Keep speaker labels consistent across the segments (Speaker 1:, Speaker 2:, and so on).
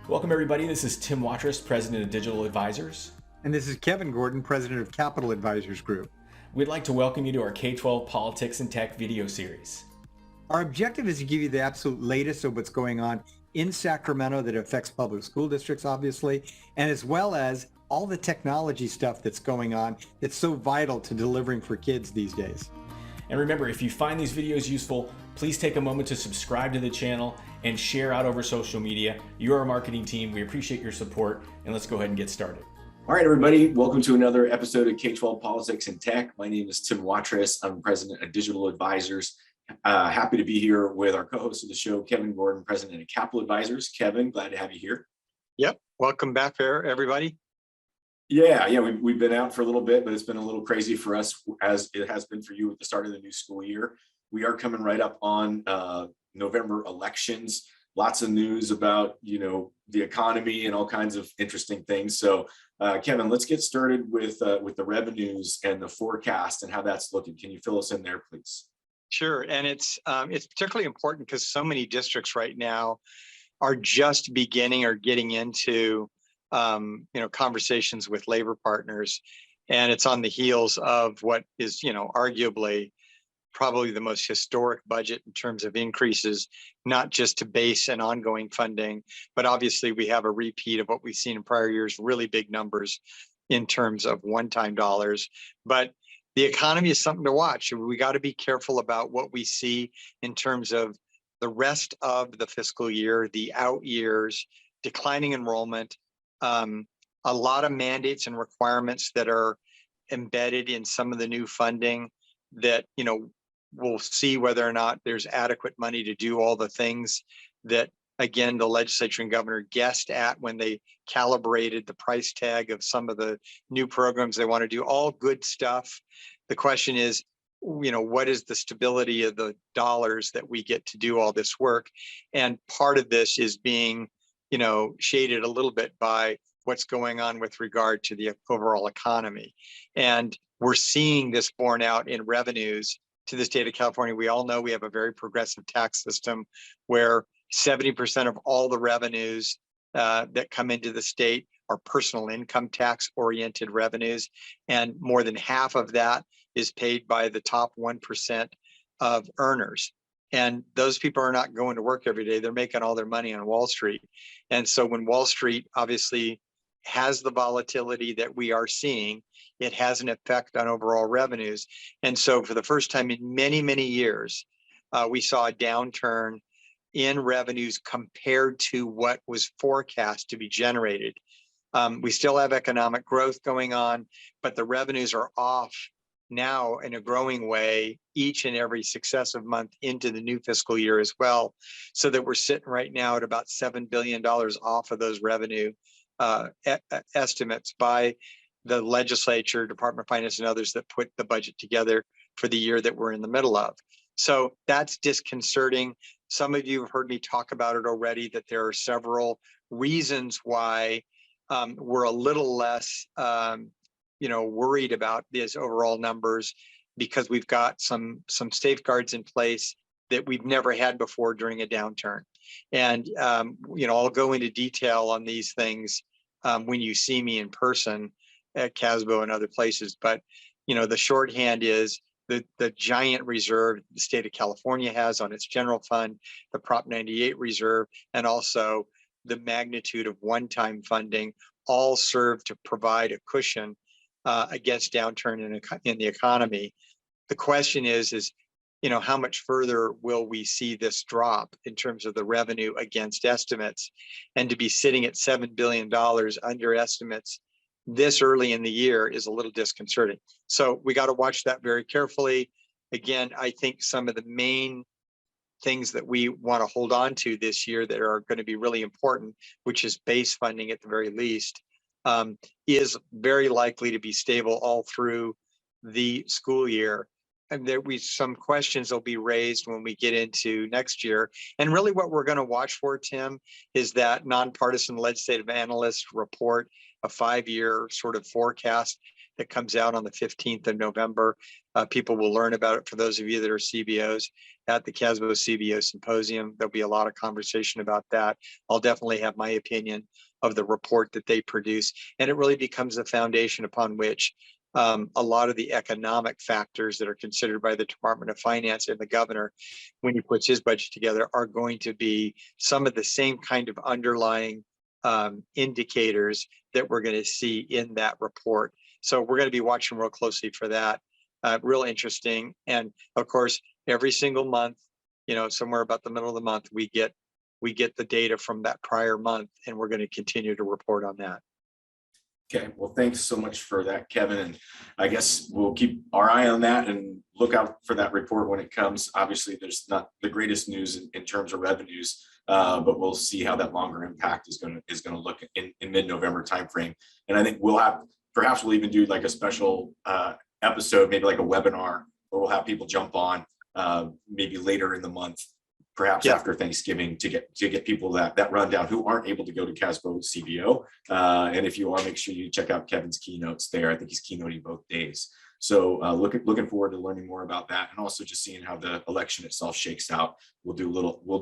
Speaker 1: Welcome everybody, this is Tim Watrous, President of Digital Advisors.
Speaker 2: And this is Kevin Gordon, President of Capital Advisors Group.
Speaker 1: We'd like to welcome you to our K-12 Politics and Tech video series.
Speaker 2: Our objective is to give you the absolute latest of what's going on in Sacramento that affects public school districts, obviously, and as well as all the technology stuff that's going on that's so vital to delivering for kids these days.
Speaker 1: And remember, if you find these videos useful, please take a moment to subscribe to the channel and share out over social media. You're our marketing team. We appreciate your support, and let's go ahead and get started.
Speaker 3: All right, everybody, welcome to another episode of K-12 Politics and Tech. My name is Tim Watrous. I'm President of Digital Advisors. Happy to be here with our co-host of the show, Kevin Gordon, President of Capital Advisors. Kevin, glad to have you here.
Speaker 4: Yep, welcome back there, everybody.
Speaker 3: Yeah, we've been out for a little bit, but it's been a little crazy for us, as it has been for you at the start of the new school year. We are coming right up on November elections. Lots of news about, the economy and all kinds of interesting things. So, Kevin, let's get started with the revenues and the forecast and how that's looking. Can you fill us in there, please?
Speaker 4: Sure, and it's particularly important because so many districts right now are just beginning or getting into conversations with labor partners, and it's on the heels of what is arguably probably the most historic budget in terms of increases, not just to base and ongoing funding, but obviously we have a repeat of what we've seen in prior years, really big numbers in terms of one-time dollars. But the economy is something to watch. We got to be careful about what we see in terms of the rest of the fiscal year, the out years, declining enrollment, a lot of mandates and requirements that are embedded in some of the new funding that, we'll see whether or not there's adequate money to do all the things that, again, the legislature and governor guessed at when they calibrated the price tag of some of the new programs they want to do. All good stuff. The question is, what is the stability of the dollars that we get to do all this work? And part of this is being, shaded a little bit by what's going on with regard to the overall economy. And we're seeing this borne out in revenues to the state of California. We all know we have a very progressive tax system where 70% of all the revenues that come into the state are personal income tax oriented revenues. And more than half of that is paid by the top 1% of earners. And those people are not going to work every day. They're making all their money on Wall Street. And so when Wall Street obviously has the volatility that we are seeing, it has an effect on overall revenues. And so for the first time in many, many years, we saw a downturn in revenues compared to what was forecast to be generated. We still have economic growth going on, but the revenues are off now in a growing way each and every successive month into the new fiscal year as well, so that we're sitting right now at about $7 billion off of those revenue estimates by the legislature, Department of Finance, and others that put the budget together for the year that we're in the middle of. So that's disconcerting. Some of you have heard me talk about it already, that there are several reasons why we're a little less worried about these overall numbers, because we've got some safeguards in place that we've never had before during a downturn. And I'll go into detail on these things when you see me in person at CASBO and other places. But the shorthand is the giant reserve the state of California has on its general fund, the Prop 98 reserve, and also the magnitude of one-time funding all serve to provide a cushion against downturn in the economy. The question is how much further will we see this drop in terms of the revenue against estimates? And to be sitting at $7 billion under estimates this early in the year is a little disconcerting. So we got to watch that very carefully. Again, I think some of the main things that we want to hold on to this year that are going to be really important, which is base funding at the very least, is very likely to be stable all through the school year. And there will be some questions will be raised when we get into next year. And really what we're going to watch for, Tim, is that nonpartisan legislative analyst report, a 5-year sort of forecast that comes out on the 15th of November. People will learn about it. For those of you that are CBOs at the CASBO CBO Symposium, there'll be a lot of conversation about that. I'll definitely have my opinion of the report that they produce, and it really becomes the foundation upon which a lot of the economic factors that are considered by the Department of Finance and the governor when he puts his budget together are going to be some of the same kind of underlying indicators that we're going to see in that report. So we're going to be watching real closely for that. Real interesting. And of course, every single month, somewhere about the middle of the month, we get the data from that prior month, and we're going to continue to report on that.
Speaker 3: Okay, well, thanks so much for that, Kevin. And I guess we'll keep our eye on that and look out for that report when it comes. Obviously, there's not the greatest news in terms of revenues, but we'll see how that longer impact is going to look in mid-November timeframe. And I think perhaps we'll even do like a special episode, maybe like a webinar, where we'll have people jump on maybe later in the month, perhaps after Thanksgiving, to get people that rundown who aren't able to go to CASBO CBO. And if you are, make sure you check out Kevin's keynotes there. I think he's keynoting both days. So looking forward to learning more about that, and also just seeing how the election itself shakes out. We'll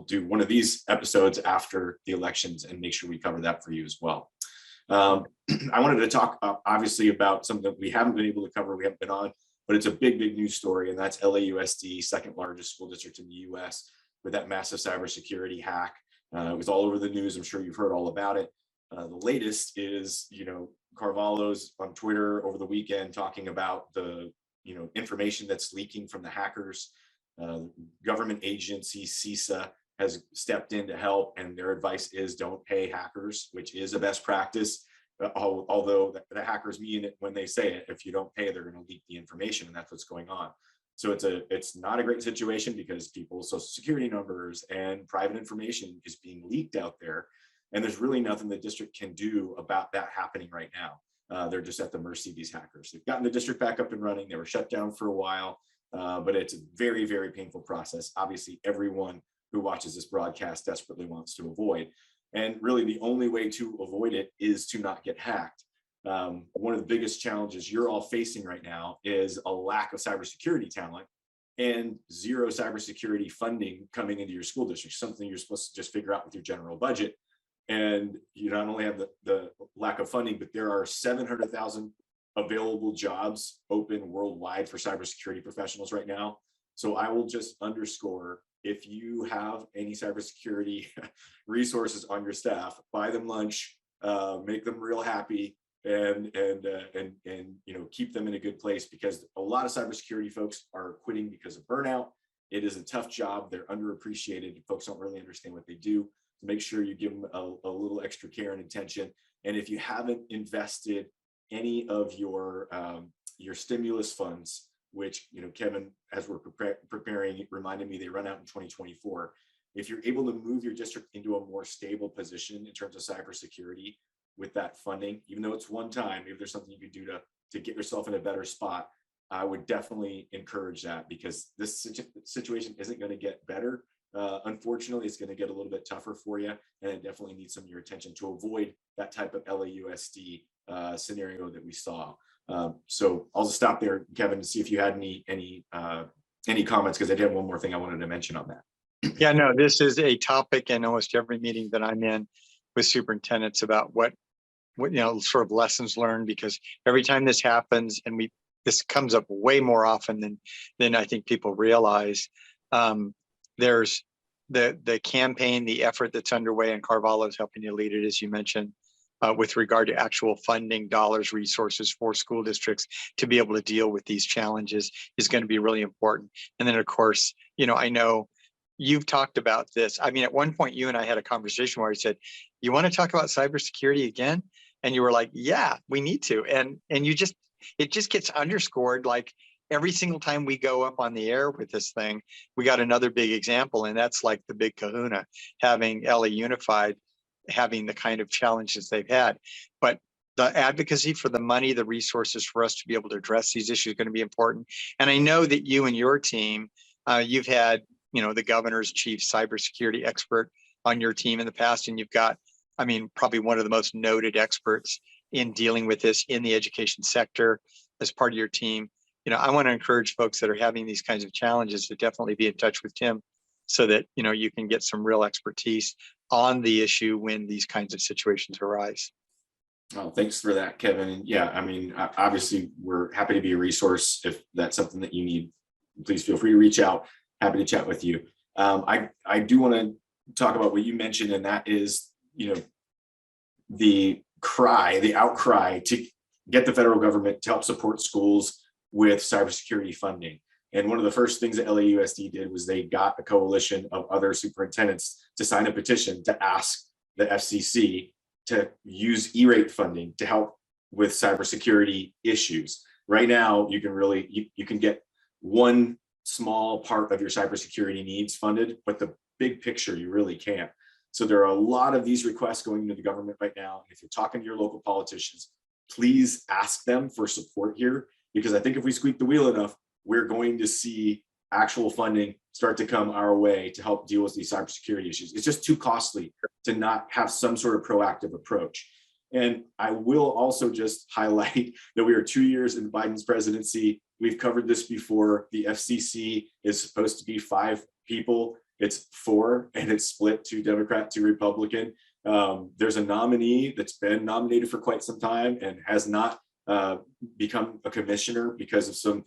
Speaker 3: do one of these episodes after the elections and make sure we cover that for you as well. I wanted to talk obviously about something that we haven't been able to cover, we haven't been on, but it's a big news story, and that's LAUSD, second largest school district in the US, with that massive cybersecurity hack. It was all over the news. I'm sure you've heard all about it. The latest is, Carvalho's on Twitter over the weekend talking about the, information that's leaking from the hackers. Government agency CISA has stepped in to help, and their advice is don't pay hackers, which is a best practice. Although the hackers mean it when they say it. If you don't pay, they're going to leak the information, and that's what's going on. So it's not a great situation because people's social security numbers and private information is being leaked out there. And there's really nothing the district can do about that happening right now. They're just at the mercy of these hackers. They've gotten the district back up and running. They were shut down for a while, but it's a very, very painful process. Obviously, everyone who watches this broadcast desperately wants to avoid. And really the only way to avoid it is to not get hacked. One of the biggest challenges you're all facing right now is a lack of cybersecurity talent and zero cybersecurity funding coming into your school district, something you're supposed to just figure out with your general budget. And you not only have the lack of funding, but there are 700,000 available jobs open worldwide for cybersecurity professionals right now. So I will just underscore, if you have any cybersecurity resources on your staff, buy them lunch, make them real happy, and keep them in a good place, because a lot of cybersecurity folks are quitting because of burnout. It is a tough job. They're underappreciated. Folks don't really understand what they do. So make sure you give them a little extra care and attention. And if you haven't invested any of your stimulus funds, which Kevin, as we're preparing, reminded me they run out in 2024. If you're able to move your district into a more stable position in terms of cybersecurity with that funding, even though it's one time, maybe there's something you could do to get yourself in a better spot, I would definitely encourage that, because this situation isn't going to get better. Unfortunately, it's going to get a little bit tougher for you, and it definitely needs some of your attention to avoid that type of LAUSD scenario that we saw. So I'll just stop there, Kevin, to see if you had any comments, because I did have one more thing I wanted to mention on that.
Speaker 4: Yeah, no, this is a topic in almost every meeting that I'm in with superintendents about what sort of lessons learned, because every time this happens, and this comes up way more often than I think people realize. There's the campaign, the effort that's underway, and Carvalho is helping you lead it, as you mentioned, with regard to actual funding, dollars, resources for school districts to be able to deal with these challenges is going to be really important. And then, of course, I know you've talked about this. I mean, at one point, you and I had a conversation where I said, "You want to talk about cybersecurity again?" And you were like, "Yeah, we need to." And it just gets underscored, like every single time we go up on the air with this thing. We got another big example, and that's like the big kahuna, having LA Unified having the kind of challenges they've had. But the advocacy for the money, the resources for us to be able to address these issues is going to be important. And I know that you and your team, you've had, the governor's chief cybersecurity expert on your team in the past, and you've got, probably one of the most noted experts in dealing with this in the education sector. as part of your team, I want to encourage folks that are having these kinds of challenges to definitely be in touch with Tim so that, you can get some real expertise on the issue when these kinds of situations arise.
Speaker 3: Oh, thanks for that, Kevin. And yeah, I mean, obviously, we're happy to be a resource. If that's something that you need, please feel free to reach out. Happy to chat with you. I do want to talk about what you mentioned, and that is, the outcry to get the federal government to help support schools with cybersecurity funding. And one of the first things that LAUSD did was they got a coalition of other superintendents to sign a petition to ask the FCC to use E-rate funding to help with cybersecurity issues. Right now, you can you can get one small part of your cybersecurity needs funded, but the big picture, you really can't. So there are a lot of these requests going into the government right now. If you're talking to your local politicians, please ask them for support here, because I think if we squeak the wheel enough, we're going to see actual funding start to come our way to help deal with these cybersecurity issues. It's just too costly to not have some sort of proactive approach. And I will also just highlight that we are 2 years in Biden's presidency. We've covered this before. The FCC is supposed to be 5 people. It's 4, and it's split 2 Democrat, 2 Republican. There's a nominee that's been nominated for quite some time and has not become a commissioner because of some,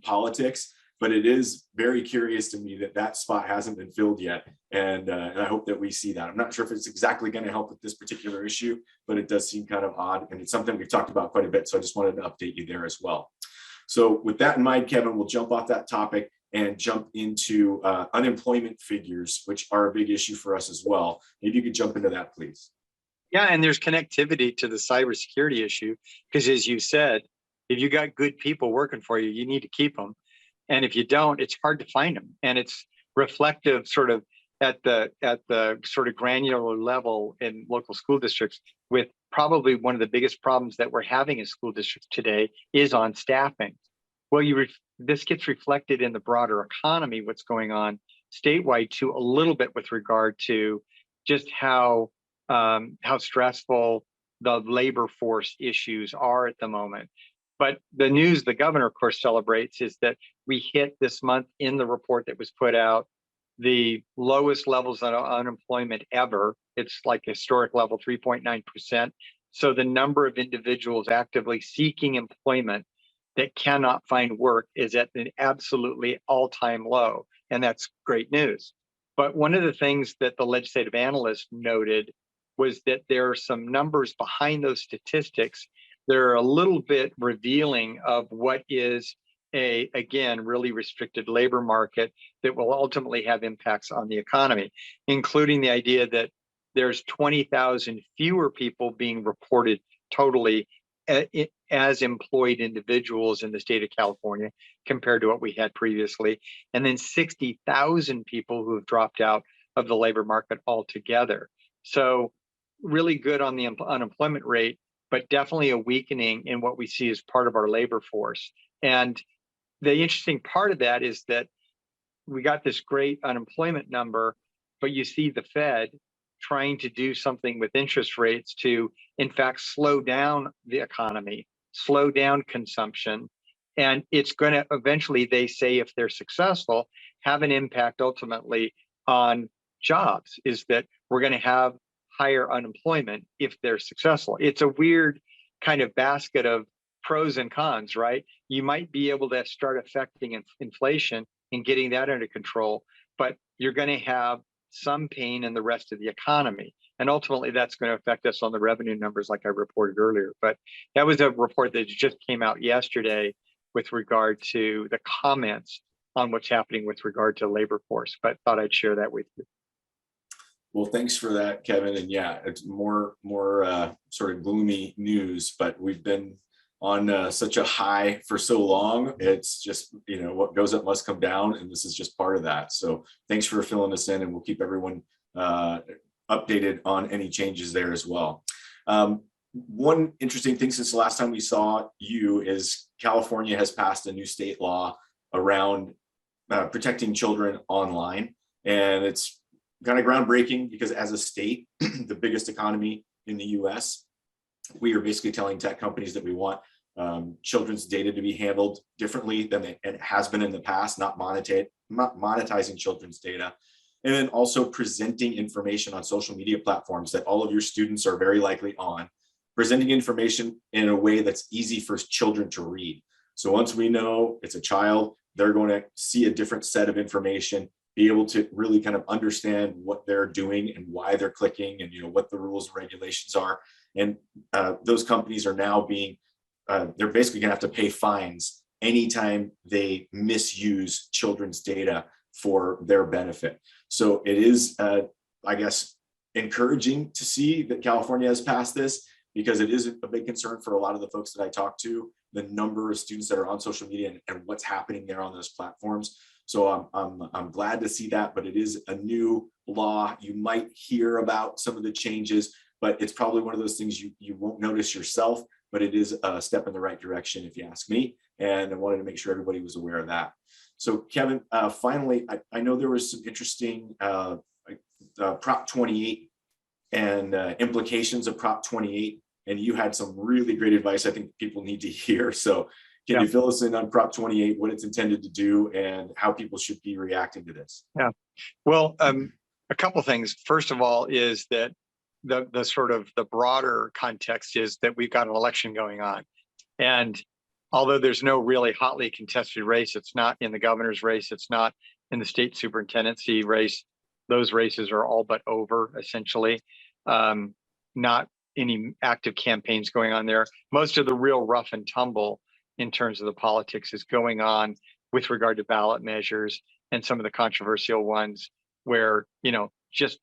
Speaker 3: politics. But it is very curious to me that that spot hasn't been filled yet. And I hope that we see that. I'm not sure if it's exactly going to help with this particular issue, but it does seem kind of odd. And it's something we've talked about quite a bit. So I just wanted to update you there as well. So with that in mind, Kevin, we'll jump off that topic and jump into unemployment figures, which are a big issue for us as well. Maybe you could jump into that, please.
Speaker 4: Yeah, and there's connectivity to the cybersecurity issue, because as you said, if you got good people working for you, you need to keep them. And if you don't, it's hard to find them. And it's reflective sort of at the sort of granular level in local school districts, with probably one of the biggest problems that we're having in school districts today is on staffing. Well, this gets reflected in the broader economy, what's going on statewide too, a little bit with regard to just how stressful the labor force issues are at the moment. But the news the governor, of course, celebrates is that we hit this month in the report that was put out the lowest levels of unemployment ever. It's like historic level, 3.9%. So the number of individuals actively seeking employment that cannot find work is at an absolutely all-time low. And that's great news. But one of the things that the legislative analyst noted was that there are some numbers behind those statistics that are a little bit revealing of what is again, really restricted labor market that will ultimately have impacts on the economy, including the idea that there's 20,000 fewer people being reported totally as employed individuals in the state of California compared to what we had previously, and then 60,000 people who have dropped out of the labor market altogether. So really good on the unemployment rate, but definitely a weakening in what we see as part of our labor force. And the interesting part of that is that we got this great unemployment number, but you see the Fed trying to do something with interest rates to, in fact, slow down the economy, slow down consumption. And it's going to eventually, they say, if they're successful, have an impact ultimately on jobs, is that we're going to have higher unemployment if they're successful. It's a weird kind of basket of pros and cons, right? You might be able to start affecting inflation and getting that under control, but you're going to have some pain in the rest of the economy. And ultimately, that's going to affect us on the revenue numbers, like I reported earlier. But that was a report that just came out yesterday with regard to the comments on what's happening with regard to labor force. But thought I'd share that with you.
Speaker 3: Well, thanks for that, Kevin. And yeah, it's more sort of gloomy news, but we've been on such a high for so long. It's just, what goes up must come down, and this is just part of that. So thanks for filling us in, and we'll keep everyone updated on any changes there as well. One interesting thing since the last time we saw you is California has passed a new state law around protecting children online, and it's kind of groundbreaking because as a state, the biggest economy in the US, we are basically telling tech companies that we want children's data to be handled differently than it has been in the past, not monetizing children's data. And then also presenting information on social media platforms that all of your students are very likely on, presenting information in a way that's easy for children to read. So once we know it's a child, they're going to see a different set of information, be able to really kind of understand what they're doing and why they're clicking, and what the rules and regulations are. And those companies are now being, they're basically going to have to pay fines anytime they misuse children's data for their benefit. So it is, I guess, encouraging to see that California has passed this, because it is a big concern for a lot of the folks that I talk to, the number of students that are on social media and what's happening there on those platforms. So I'm glad to see that, but it is a new law. You might hear about some of the changes, but it's probably one of those things you won't notice yourself, but it is a step in the right direction, if you ask me. And I wanted to make sure everybody was aware of that. So Kevin, finally, I know there was some interesting Prop 28 and implications of Prop 28, and you had some really great advice I think people need to hear. So can you fill us in on Prop 28, what it's intended to do, and how people should be reacting to this?
Speaker 4: Yeah, well, a couple things. First of all is that the sort of the broader context is that we've got an election going on. And although there's no really hotly contested race, it's not in the governor's race, it's not in the state superintendency race. Those races are all but over, essentially. Not any active campaigns going on there. Most of the real rough and tumble in terms of the politics is going on with regard to ballot measures and some of the controversial ones where, just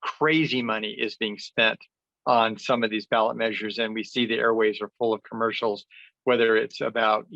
Speaker 4: crazy money is being spent on some of these ballot measures. And we see the airways are full of commercials, whether it's about,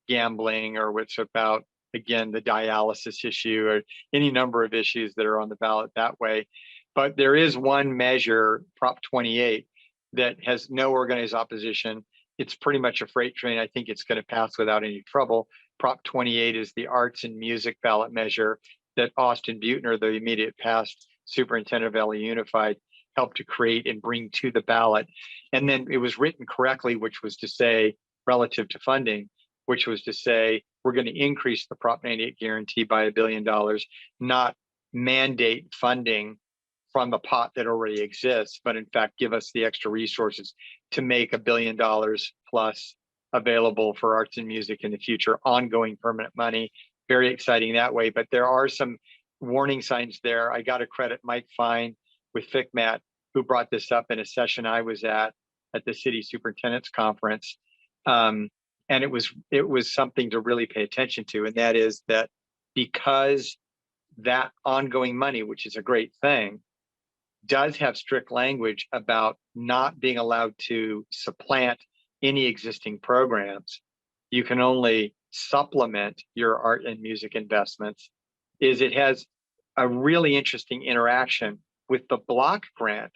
Speaker 4: gambling, or it's about, again, the dialysis issue, or any number of issues that are on the ballot that way. But there is one measure, Prop 28, that has no organized opposition. It's pretty much a freight train. I think it's going to pass without any trouble. Prop 28 is the arts and music ballot measure that Austin Butner, the immediate past superintendent of LA Unified, helped to create and bring to the ballot. And then it was written correctly, which was to say, relative to funding, which was to say, we're going to increase the Prop 98 guarantee by $1 billion, not mandate funding from the pot that already exists, but in fact, give us the extra resources to make $1 billion plus available for arts and music in the future, ongoing permanent money. Very exciting that way, but there are some warning signs there. I got to credit Mike Fine with FICMAT, who brought this up in a session I was at the city superintendent's conference. And it was something to really pay attention to. And that is that because that ongoing money, which is a great thing, does have strict language about not being allowed to supplant any existing programs, you can only supplement your art and music investments, is it has a really interesting interaction with the block grant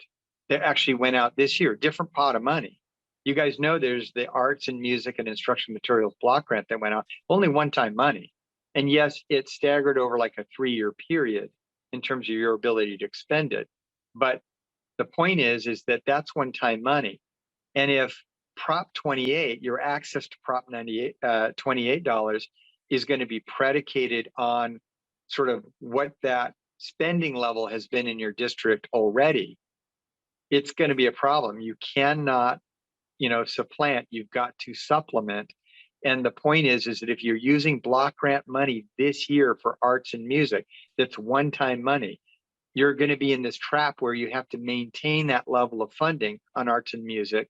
Speaker 4: that actually went out this year, different pot of money. You guys know there's the arts and music and instruction materials block grant that went out, only one-time money. And yes, it's staggered over like a 3-year period in terms of your ability to expend it. But the point is that that's one-time money. And if Prop 28, your access to Prop 98, $28 is going to be predicated on sort of what that spending level has been in your district already, it's going to be a problem. You cannot, supplant, you've got to supplement. And the point is that if you're using block grant money this year for arts and music, that's one-time money, you're going to be in this trap where you have to maintain that level of funding on arts and music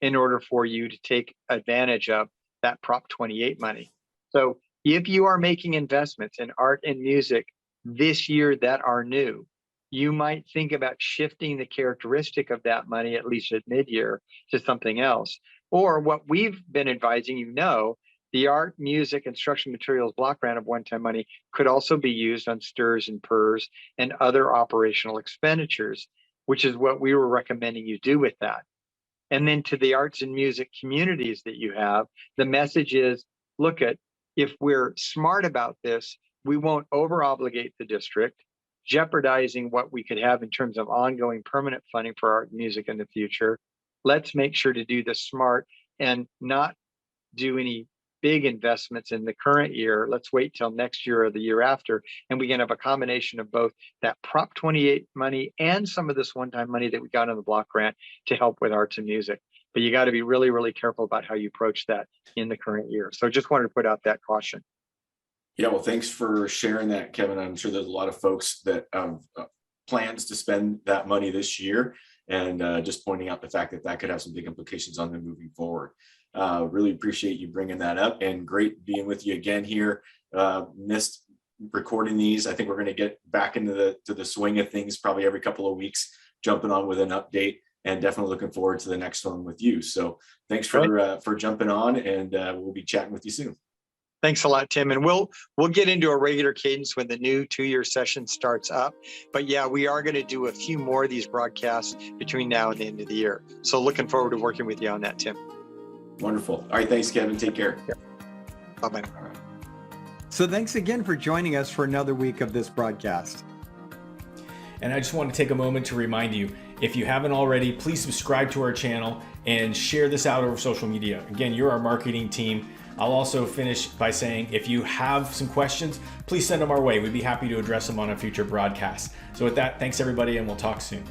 Speaker 4: in order for you to take advantage of that Prop 28 money. So if you are making investments in art and music this year that are new, you might think about shifting the characteristic of that money, at least at mid-year, to something else. Or what we've been advising, the art, music, instruction materials block grant of one-time money could also be used on STIRS and PERS and other operational expenditures, which is what we were recommending you do with that. And then to the arts and music communities that you have, the message is, look at, if we're smart about this, we won't over-obligate the district, jeopardizing what we could have in terms of ongoing permanent funding for art and music in the future. Let's make sure to do this smart and not do any big investments in the current year. Let's wait till next year or the year after, and we can have a combination of both that Prop 28 money and some of this one-time money that we got in the block grant to help with arts and music. But you got to be really, really careful about how you approach that in the current year. So just wanted to put out that caution.
Speaker 3: Yeah, well, thanks for sharing that, Kevin. I'm sure there's a lot of folks that have plans to spend that money this year, and just pointing out the fact that that could have some big implications on them moving forward. Really appreciate you bringing that up, and great being with you again here. Missed recording these. I think we're going to get back into the swing of things probably every couple of weeks, jumping on with an update, and definitely looking forward to the next one with you. So thanks for jumping on, and we'll be chatting with you soon.
Speaker 4: Thanks a lot, Tim. And we'll get into a regular cadence when the new 2-year session starts up. But yeah, we are going to do a few more of these broadcasts between now and the end of the year. So looking forward to working with you on that, Tim.
Speaker 3: Wonderful. All right. Thanks, Kevin. Take care.
Speaker 4: Yeah. Bye-bye.
Speaker 2: So thanks again for joining us for another week of this broadcast.
Speaker 1: And I just want to take a moment to remind you, if you haven't already, please subscribe to our channel and share this out over social media. Again, you're our marketing team. I'll also finish by saying, if you have some questions, please send them our way. We'd be happy to address them on a future broadcast. So with that, thanks everybody, and we'll talk soon.